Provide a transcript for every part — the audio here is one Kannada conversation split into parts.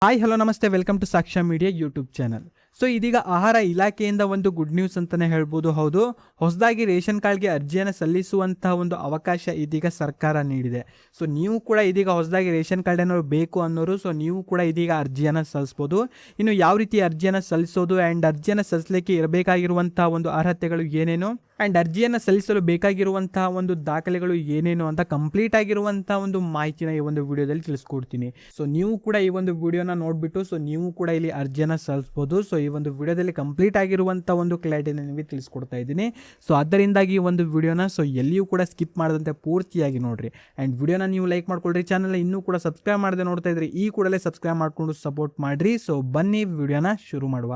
ಹಾಯ್ ಹಲೋ ನಮಸ್ತೆ, ವೆಲ್ಕಮ್ ಟು ಸಾಕ್ಷ್ಯ ಮೀಡಿಯಾ ಯೂಟ್ಯೂಬ್ ಚಾನಲ್. ಸೊ ಇದೀಗ ಆಹಾರ ಇಲಾಖೆಯಿಂದ ಒಂದು ಗುಡ್ ನ್ಯೂಸ್ ಅಂತಾನೆ ಹೇಳ್ಬೋದು. ಹೌದು, ಹೊಸದಾಗಿ ರೇಷನ್ ಕಾರ್ಡ್ಗೆ ಅರ್ಜಿಯನ್ನು ಸಲ್ಲಿಸುವಂತಹ ಒಂದು ಅವಕಾಶ ಇದೀಗ ಸರ್ಕಾರ ನೀಡಿದೆ. ಸೊ ನೀವು ಕೂಡ ಇದೀಗ ಹೊಸದಾಗಿ ರೇಷನ್ ಕಾರ್ಡ್ ಏನಾದ್ರು ಬೇಕು ಅನ್ನೋರು, ಸೊ ನೀವು ಕೂಡ ಇದೀಗ ಅರ್ಜಿಯನ್ನು ಸಲ್ಲಿಸ್ಬೋದು. ಇನ್ನು ಯಾವ ರೀತಿ ಅರ್ಜಿಯನ್ನು ಸಲ್ಲಿಸೋದು ಆ್ಯಂಡ್ ಅರ್ಜಿಯನ್ನು ಸಲ್ಲಿಸಲಿಕ್ಕೆ ಇರಬೇಕಾಗಿರುವಂತಹ ಒಂದು ಅರ್ಹತೆಗಳು ಏನೇನು ಆ್ಯಂಡ್ ಅರ್ಜಿಯನ್ನು ಸಲ್ಲಿಸಲು ಬೇಕಾಗಿರುವಂತಹ ಒಂದು ದಾಖಲೆಗಳು ಏನೇನು ಅಂತ ಕಂಪ್ಲೀಟ್ ಆಗಿರುವಂತಹ ಒಂದು ಮಾಹಿತಿನ ಈ ಒಂದು ವಿಡಿಯೋದಲ್ಲಿ ತಿಳಿಸ್ಕೊಡ್ತೀನಿ. ಸೊ ನೀವು ಕೂಡ ಈ ಒಂದು ವಿಡಿಯೋನ ನೋಡಿಬಿಟ್ಟು ಸೊ ನೀವು ಕೂಡ ಇಲ್ಲಿ ಅರ್ಜಿಯನ್ನು ಸಲ್ಲಿಸ್ಬೋದು. ಸೊ ಈ ಒಂದು ವಿಡಿಯೋದಲ್ಲಿ ಕಂಪ್ಲೀಟ್ ಆಗಿರುವಂಥ ಒಂದು ಕ್ಲಾರಿಟಿನ ನಿಮಗೆ ತಿಳಿಸ್ಕೊಡ್ತಾ ಇದ್ದೀನಿ. ಸೊ ಅದರಿಂದಾಗಿ ಈ ಒಂದು ವಿಡಿಯೋನ ಸೊ ಎಲ್ಲಿಯೂ ಕೂಡ ಸ್ಕಿಪ್ ಮಾಡದಂತೆ ಪೂರ್ತಿಯಾಗಿ ನೋಡಿರಿ. ಆ್ಯಂಡ್ ವಿಡಿಯೋನ ನೀವು ಲೈಕ್ ಮಾಡ್ಕೊಳ್ರಿ. ಚಾನಲ್ ಇನ್ನೂ ಕೂಡ ಸಬ್ಸ್ಕ್ರೈಬ್ ಮಾಡದೆ ನೋಡ್ತಾ ಇದ್ರಿ, ಈ ಕೂಡಲೇ ಸಬ್ಸ್ಕ್ರೈಬ್ ಮಾಡಿಕೊಂಡು ಸಪೋರ್ಟ್ ಮಾಡಿರಿ. ಸೊ ಬನ್ನಿ ವಿಡಿಯೋನ ಶುರು ಮಾಡುವ.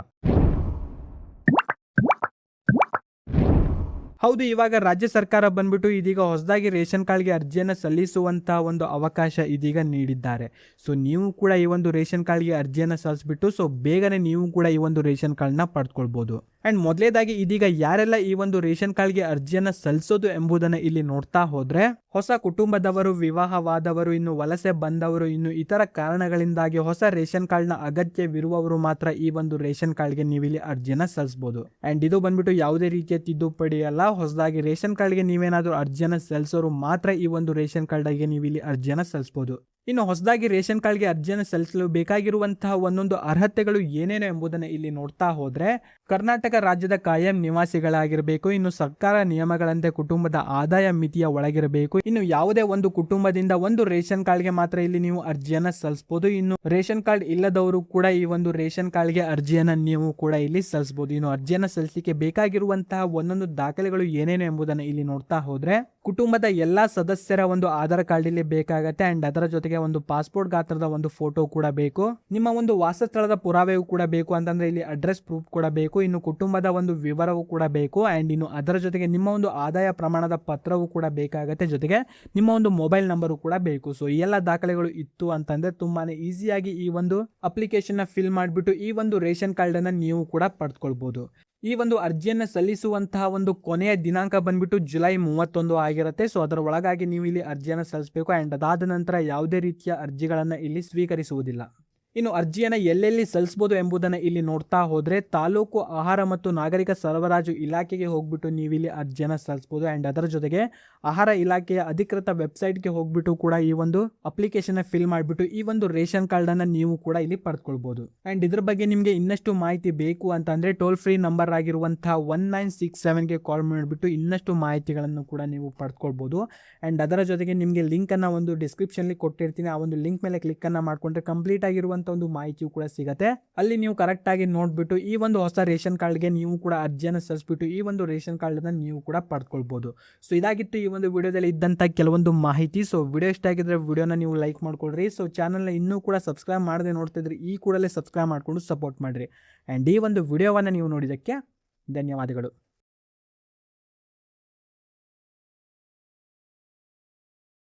ಹೌದು, ಇವಾಗ ರಾಜ್ಯ ಸರ್ಕಾರ ಬಂದ್ಬಿಟ್ಟು ಇದೀಗ ಹೊಸದಾಗಿ ರೇಷನ್ ಕಾರ್ಡ್ಗೆ ಅರ್ಜಿಯನ್ನು ಸಲ್ಲಿಸುವಂತಹ ಒಂದು ಅವಕಾಶ ಇದೀಗ ನೀಡಿದ್ದಾರೆ. ಸೊ ನೀವು ಕೂಡ ಈ ಒಂದು ರೇಷನ್ ಕಾರ್ಡ್ಗೆ ಅರ್ಜಿಯನ್ನು ಸಲ್ಲಿಸ್ಬಿಟ್ಟು ಸೊ ಬೇಗನೆ ನೀವು ಕೂಡ ಈ ಒಂದು ರೇಷನ್ ಕಾರ್ಡ್ನ ಪಡ್ಕೊಳ್ಬೋದು. ಆ್ಯಂಡ್ ಮೊದಲೇದಾಗಿ ಇದೀಗ ಯಾರೆಲ್ಲ ಈ ಒಂದು ರೇಷನ್ ಕಾರ್ಡ್ಗೆ ಅರ್ಜಿಯನ್ನು ಸಲ್ಲಿಸೋದು ಎಂಬುದನ್ನು ಇಲ್ಲಿ ನೋಡ್ತಾ ಹೋದ್ರೆ, ಹೊಸ ಕುಟುಂಬದವರು, ವಿವಾಹವಾದವರು, ಇನ್ನು ವಲಸೆ ಬಂದವರು, ಇನ್ನು ಇತರ ಕಾರಣಗಳಿಂದಾಗಿ ಹೊಸ ರೇಷನ್ ಕಾರ್ಡ್ನ ಅಗತ್ಯವಿರುವವರು ಮಾತ್ರ ಈ ಒಂದು ರೇಷನ್ ಕಾರ್ಡ್ಗೆ ನೀವು ಇಲ್ಲಿ ಅರ್ಜಿಯನ್ನು ಸಲ್ಲಿಸಬಹುದು. ಆ್ಯಂಡ್ ಇದು ಬಂದ್ಬಿಟ್ಟು ಯಾವುದೇ ರೀತಿಯ ತಿದ್ದುಪಡಿ ಅಲ್ಲ. ಹೊಸದಾಗಿ ರೇಷನ್ ಕಾರ್ಡ್ಗೆ ನೀವೇನಾದರೂ ಅರ್ಜಿಯನ್ನು ಸಲ್ಲಿಸೋರು ಮಾತ್ರ ಈ ಒಂದು ರೇಷನ್ ಕಾರ್ಡ್ಗೆ ನೀವು ಇಲ್ಲಿ ಅರ್ಜಿಯನ್ನು ಸಲ್ಲಿಸಬಹುದು. ಇನ್ನು ಹೊಸದಾಗಿ ರೇಷನ್ ಕಾರ್ಡ್ಗೆ ಅರ್ಜಿಯನ್ನು ಸಲ್ಲಿಸಲು ಬೇಕಾಗಿರುವಂತಹ ಒಂದೊಂದು ಅರ್ಹತೆಗಳು ಏನೇನು ಎಂಬುದನ್ನು ಇಲ್ಲಿ ನೋಡ್ತಾ ಹೋದ್ರೆ, ಕರ್ನಾಟಕ ರಾಜ್ಯದ ಕಾಯಂ ನಿವಾಸಿಗಳಾಗಿರಬೇಕು. ಇನ್ನು ಸರ್ಕಾರ ನಿಯಮಗಳಂತೆ ಕುಟುಂಬದ ಆದಾಯ ಮಿತಿಯ ಒಳಗಿರಬೇಕು. ಇನ್ನು ಯಾವುದೇ ಒಂದು ಕುಟುಂಬದಿಂದ ಒಂದು ರೇಷನ್ ಕಾರ್ಡ್ಗೆ ಮಾತ್ರ ಇಲ್ಲಿ ನೀವು ಅರ್ಜಿಯನ್ನು ಸಲ್ಲಿಸಬಹುದು. ಇನ್ನು ರೇಷನ್ ಕಾರ್ಡ್ ಇಲ್ಲದವರು ಕೂಡ ಈ ಒಂದು ರೇಷನ್ ಕಾರ್ಡ್ಗೆ ಅರ್ಜಿಯನ್ನು ನೀವು ಕೂಡ ಇಲ್ಲಿ ಸಲ್ಲಿಸಬಹುದು. ಇನ್ನು ಅರ್ಜಿಯನ್ನು ಸಲ್ಲಿಸಲಿಕ್ಕೆ ಬೇಕಾಗಿರುವಂತಹ ಒಂದೊಂದು ದಾಖಲೆಗಳು ಏನೇನು ಎಂಬುದನ್ನು ಇಲ್ಲಿ ನೋಡ್ತಾ ಹೋದ್ರೆ, ಕುಟುಂಬದ ಎಲ್ಲಾ ಸದಸ್ಯರ ಒಂದು ಆಧಾರ್ ಕಾರ್ಡ್ ಇಲ್ಲಿ ಬೇಕಾಗತ್ತೆ. ಅಂಡ್ ಅದರ ಜೊತೆಗೆ ಒಂದು ಪಾಸ್ಪೋರ್ಟ್ ಗಾತ್ರದ ಒಂದು ಫೋಟೋ ಕೂಡ ಬೇಕು. ನಿಮ್ಮ ಒಂದು ವಾಸಸ್ಥಳದ ಪುರಾವೆಯೂ ಕೂಡ ಬೇಕು, ಅಂತಂದ್ರೆ ಇಲ್ಲಿ ಅಡ್ರೆಸ್ ಪ್ರೂಫ್ ಕೂಡ ಬೇಕು. ಇನ್ನು ಕುಟುಂಬದ ಒಂದು ವಿವರವೂ ಕೂಡ ಬೇಕು. ಅಂಡ್ ಇನ್ನು ಅದರ ಜೊತೆಗೆ ನಿಮ್ಮ ಒಂದು ಆದಾಯ ಪ್ರಮಾಣದ ಪತ್ರವೂ ಕೂಡ ಬೇಕಾಗತ್ತೆ. ಜೊತೆಗೆ ನಿಮ್ಮ ಒಂದು ಮೊಬೈಲ್ ನಂಬರು ಕೂಡ ಬೇಕು. ಸೊ ಈ ಎಲ್ಲ ದಾಖಲೆಗಳು ಇತ್ತು ಅಂತಂದ್ರೆ ತುಂಬಾನೇ ಈಸಿಯಾಗಿ ಈ ಒಂದು ಅಪ್ಲಿಕೇಶನ್ ಫಿಲ್ ಮಾಡಿಬಿಟ್ಟು ಈ ಒಂದು ರೇಷನ್ ಕಾರ್ಡ್ ಅನ್ನ ನೀವು ಕೂಡ ಪಡೆದುಕೊಳ್ಬಹುದು. ಈ ಒಂದು ಅರ್ಜಿಯನ್ನು ಸಲ್ಲಿಸುವಂತಹ ಒಂದು ಕೊನೆಯ ದಿನಾಂಕ ಬಂದ್ಬಿಟ್ಟು ಜುಲೈ 31 ಆಗಿರುತ್ತೆ. ಸೊ ಅದರ ಒಳಗಾಗಿ ನೀವು ಇಲ್ಲಿ ಅರ್ಜಿಯನ್ನು ಸಲ್ಲಿಸಬೇಕು. ಆ್ಯಂಡ್ ಅದಾದ ನಂತರ ಯಾವುದೇ ರೀತಿಯ ಅರ್ಜಿಗಳನ್ನು ಇಲ್ಲಿ ಸ್ವೀಕರಿಸುವುದಿಲ್ಲ. ಇನ್ನು ಅರ್ಜಿಯನ್ನು ಎಲ್ಲೆಲ್ಲಿ ಸಲ್ಲಿಸಬಹುದು ಎಂಬುದನ್ನು ಇಲ್ಲಿ ನೋಡ್ತಾ ಹೋದ್ರೆ, ತಾಲೂಕು ಆಹಾರ ಮತ್ತು ನಾಗರಿಕ ಸರಬರಾಜು ಇಲಾಖೆಗೆ ಹೋಗ್ಬಿಟ್ಟು ನೀವು ಇಲ್ಲಿ ಅರ್ಜಿಯನ್ನು ಸಲ್ಲಿಸಬಹುದು. ಆ್ಯಂಡ್ ಅದರ ಜೊತೆಗೆ ಆಹಾರ ಇಲಾಖೆಯ ಅಧಿಕೃತ ವೆಬ್ಸೈಟ್ಗೆ ಹೋಗ್ಬಿಟ್ಟು ಕೂಡ ಈ ಒಂದು ಅಪ್ಲಿಕೇಶನ್ ಫಿಲ್ ಮಾಡಿಬಿಟ್ಟು ಈ ಒಂದು ರೇಷನ್ ಕಾರ್ಡ್ ಅನ್ನ ನೀವು ಕೂಡ ಇಲ್ಲಿ ಪಡೆದುಕೊಳ್ಬಹುದು. ಆ್ಯಂಡ್ ಇದ್ರ ಬಗ್ಗೆ ನಿಮಗೆ ಇನ್ನಷ್ಟು ಮಾಹಿತಿ ಬೇಕು ಅಂತಂದ್ರೆ ಟೋಲ್ ಫ್ರೀ ನಂಬರ್ ಆಗಿರುವಂತಹ 1967ಗೆ ಕಾಲ್ ಮಾಡಿಬಿಟ್ಟು ಇನ್ನಷ್ಟು ಮಾಹಿತಿಗಳನ್ನು ಕೂಡ ನೀವು ಪಡೆದುಕೊಳ್ಬಹುದು. ಆ್ಯಂಡ್ ಅದರ ಜೊತೆಗೆ ನಿಮಗೆ ಲಿಂಕ್ ಅನ್ನ ಒಂದು ಡಿಸ್ಕ್ರಿಪ್ಷನ್ ಕೊಟ್ಟಿರ್ತೀನಿ. ಆ ಒಂದು ಲಿಂಕ್ ಮೇಲೆ ಕ್ಲಿಕ್ ಅನ್ನ ಮಾಡ್ಕೊಂಡ್ರೆ ಕಂಪ್ಲೀಟ್ ಆಗಿರುವಂತಹ ಒಂದು ಮಾಹಿತಿಯು ಕೂಡ ಸಿಗುತ್ತೆ. ಅಲ್ಲಿ ನೀವು ಕರೆಕ್ಟ್ ಆಗಿ ನೋಡ್ಬಿಟ್ಟು ಈ ಒಂದು ಹೊಸ ರೇಷನ್ ಕಾರ್ಡ್ಗೆ ನೀವು ಕೂಡ ಅರ್ಜಿಯನ್ನು ಸಲ್ಲಿಸ್ಬಿಟ್ಟು ಈ ಒಂದು ರೇಷನ್ ಕಾರ್ಡ್ ಅನ್ನು ನೀವು ಕೂಡ ಪಡ್ಕೊಳ್ಬಹುದು. ಸೊ ಇದಾಗಿತ್ತು ಈ ಒಂದು ವಿಡಿಯೋದಲ್ಲಿ ಇದ್ದಂತ ಕೆಲವೊಂದು ಮಾಹಿತಿ. ಸೊ ವಿಡಿಯೋ ಇಷ್ಟ ಆಗಿದ್ರೆ ವಿಡಿಯೋನ ನೀವು ಲೈಕ್ ಮಾಡ್ಕೊಳ್ರಿ. ಸೊ ಚಾನಲ್ನ ಇನ್ನೂ ಕೂಡ ಸಬ್ಸ್ಕ್ರೈಬ್ ಮಾಡದೆ ನೋಡ್ತಿದ್ರೆ ಈ ಕೂಡಲೇ ಸಬ್ಸ್ಕ್ರೈಬ್ ಮಾಡ್ಕೊಂಡು ಸಪೋರ್ಟ್ ಮಾಡ್ರಿ. ಆ್ಯಂಡ್ ಈ ಒಂದು ವಿಡಿಯೋವನ್ನು ನೀವು ನೋಡಿದ್ದಕ್ಕೆ ಧನ್ಯವಾದಗಳು.